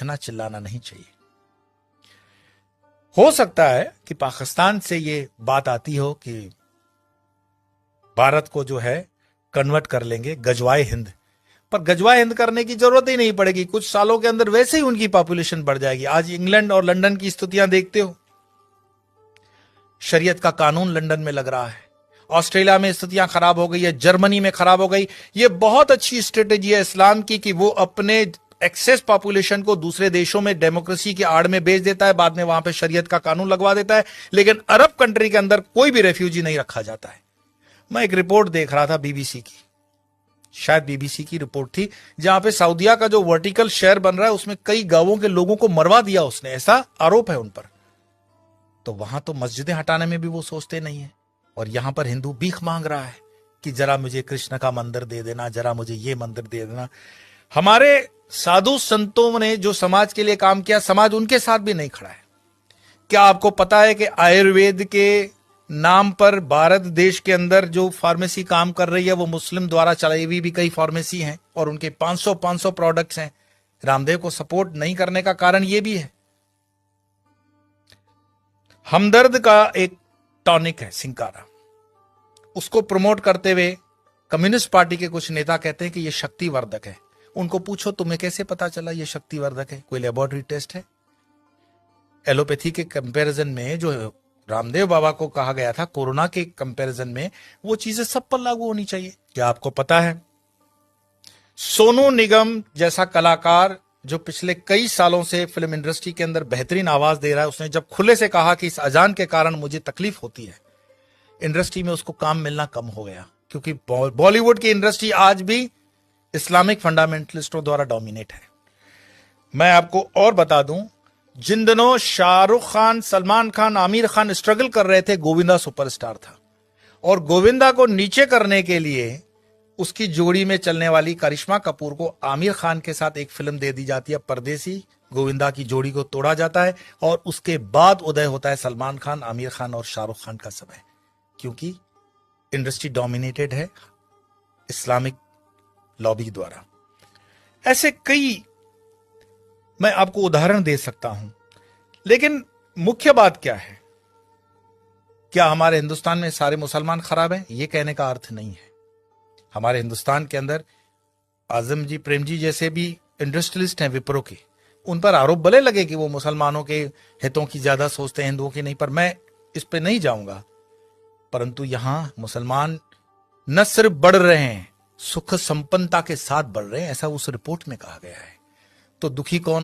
चीखना चिल्लाना नहीं चाहिए। हो सकता है कि पाकिस्तान से ये बात आती हो कि भारत को जो है कन्वर्ट कर लेंगे गजवाए हिंद, पर गजवाए हिंद करने की जरूरत ही नहीं पड़ेगी। कुछ सालों के अंदर वैसे ही उनकी पॉपुलेशन बढ़ जाएगी। आज इंग्लैंड और लंदन की स्थितियां देखते हो, शरीयत का कानून लंदन में लग रहा है, ऑस्ट्रेलिया में स्थितियां खराब हो गई है, जर्मनी में खराब हो गई। ये बहुत अच्छी स्ट्रेटेजी है इस्लाम की कि वो अपने एक्सेस पॉपुलेशन को दूसरे देशों में डेमोक्रेसी की आड़ में बेच देता है, बाद में वहां पे शरीयत का कानून लगवा देता है, लेकिन अरब कंट्री के अंदर कोई भी रेफ्यूजी नहीं रखा जाता है। मैं एक रिपोर्ट देख रहा था बीबीसी की, शायद बीबीसी की रिपोर्ट थी, जहां पे सऊदीया का जो वर्टिकल शहर बन रहा है उसमें कई गांवों के लोगों को मरवा दिया उसने, ऐसा आरोप है उन पर। तो वहां तो मस्जिदें हटाने में भी वो सोचते नहीं है, और यहां पर हिंदू भीख मांग रहा है कि जरा मुझे कृष्ण का मंदिर दे देना, जरा मुझे ये मंदिर दे देना। हमारे साधु संतों ने जो समाज के लिए काम किया, समाज उनके साथ भी नहीं खड़ा है। क्या आपको पता है कि आयुर्वेद के नाम पर भारत देश के अंदर जो फार्मेसी काम कर रही है वो मुस्लिम द्वारा चलाई हुई भी कई फार्मेसी हैं, और उनके 500 प्रोडक्ट्स हैं। रामदेव को सपोर्ट नहीं करने का कारण यह भी है। हमदर्द का एक टॉनिक है सिंकारा, उसको प्रमोट करते हुए कम्युनिस्ट पार्टी के कुछ नेता कहते हैं कि यह शक्तिवर्धक है। उनको पूछो तुम्हें कैसे पता चला यह शक्तिवर्धक है, कोई लेबोरेटरी टेस्ट है? एलोपैथी के कंपैरिजन में जो रामदेव बाबा को कहा गया था कोरोना के कंपैरिजन में, वो चीजें सब पर लागू होनी चाहिए। क्या आपको पता है सोनू निगम जैसा कलाकार जो पिछले कई सालों से फिल्म इंडस्ट्री के अंदर बेहतरीन आवाज दे रहा है, उसने जब खुले से कहा कि इस अजान के कारण मुझे तकलीफ होती है, इंडस्ट्री में उसको काम मिलना कम हो गया, क्योंकि बॉलीवुड की इंडस्ट्री आज भी इस्लामिक फंडामेंटलिस्टों द्वारा डोमिनेट है। मैं आपको और बता दूं, जिन दिनों शाहरुख खान, सलमान खान, आमिर खान स्ट्रगल कर रहे थे, गोविंदा सुपरस्टार था, और गोविंदा को नीचे करने के लिए उसकी जोड़ी में चलने वाली करिश्मा कपूर को आमिर खान के साथ एक फिल्म दे दी जाती है परदेसी। गोविंदा की जोड़ी को तोड़ा जाता है और उसके बाद उदय होता है सलमान खान, आमिर खान और शाहरुख खान का समय, क्योंकि इंडस्ट्री डोमिनेटेड है इस्लामिक लॉबी द्वारा। ऐसे कई मैं आपको उदाहरण दे सकता हूं, लेकिन मुख्य बात क्या है? क्या हमारे हिंदुस्तान में सारे मुसलमान खराब हैं? यह कहने का अर्थ नहीं है। हमारे हिंदुस्तान के अंदर आजम जी, प्रेम जी जैसे भी इंडस्ट्रियलिस्ट हैं विप्रो के, उन पर आरोप भले लगे कि वो मुसलमानों के हितों की ज्यादा सोचते हैं, हिंदुओं की नहीं, पर मैं इस पे नहीं जाऊंगा। परंतु यहां मुसलमान न सिर्फ बढ़ रहे हैं, सुख संपन्नता के साथ बढ़ रहे हैं, ऐसा उस रिपोर्ट में कहा गया है। तो दुखी कौन?